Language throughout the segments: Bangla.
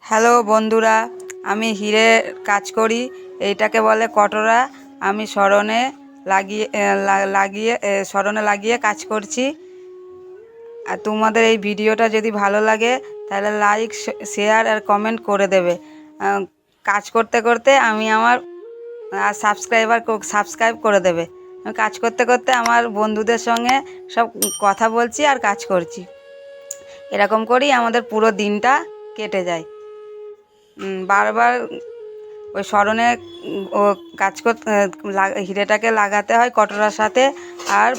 হ্যালো বন্ধুরা, আমি হিরে কাজ করি। এইটাকে বলে কটরা। আমি সরণে লাগিয়ে কাজ করছি। আর তোমাদের এই ভিডিওটা যদি ভালো লাগে তাহলে লাইক, শেয়ার আর কমেন্ট করে দেবে। কাজ করতে করতে আমি আমার সাবস্ক্রাইব করে দেবে। আমি কাজ করতে করতে আমার বন্ধুদের সঙ্গে সব কথা বলছি আর কাজ করছি। এরকম করেই আমাদের পুরো দিনটা কেটে যায়। বারবার ওই সরণে ও কাজ করতে হিরেটাকে লাগাতে হয় কটরার সাথে, আর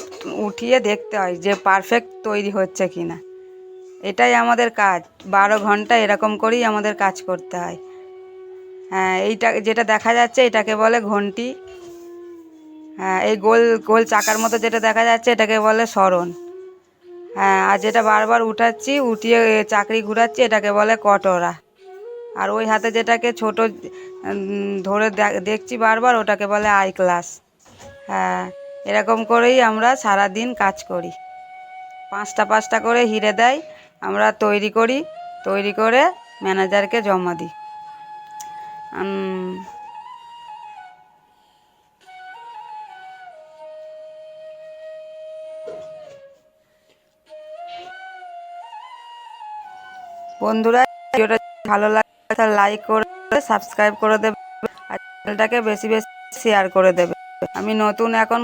উঠিয়ে দেখতে হয় যে পারফেক্ট তৈরি হচ্ছে কি না। এটাই আমাদের কাজ। 12 ঘন্টা এরকম করেই আমাদের কাজ করতে হয়। হ্যাঁ, এইটা যেটা দেখা যাচ্ছে এটাকে বলে ঘন্টি। হ্যাঁ, এই গোল গোল চাকার মতো যেটা দেখা যাচ্ছে এটাকে বলে সরণ। হ্যাঁ, আর যেটা বারবার উঠিয়ে চাকরি ঘুরাচ্ছি এটাকে বলে কটরা। আর ওই হাতে যেটাকে ছোট ধরে দেখছি বারবার, ওটাকে বলে আই ক্লাস। হ্যাঁ, এরকম করেই আমরা সারা দিন কাজ করি। 5টা করে হিরে দেয়, আমরা তৈরি করে ম্যানেজারকে জমা দিই। বন্ধুরা, ভিডিওটা ভালো লাগে তাহলে লাইক করে সাবস্ক্রাইব করে দেবে, আর চ্যানেলটাকে বেশি বেশি শেয়ার করে দেবে। আমি নতুন এখন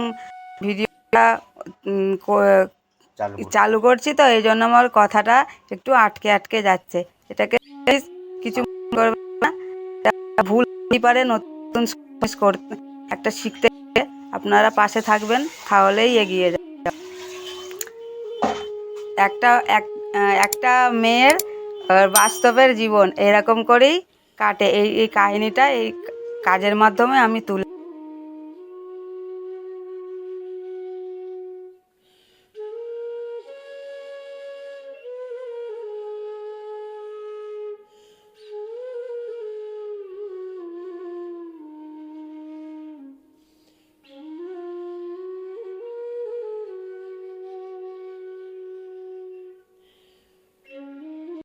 ভিডিওটা চালু করছি, তো এই জন্য আমার কথাটা একটু আটকে আটকে যাচ্ছে। এটাকে কিছু করবে না, ভুল হতে পারে। নতুন করতে একটা শিখতে আপনারা পাশে থাকবেন, তাহলেই এগিয়ে যাবে। একটা মেয়ের বাস্তবের জীবন এরকম করেই কাটে। এই কাহিনিটা এই কাজের মাধ্যমে আমি তুলে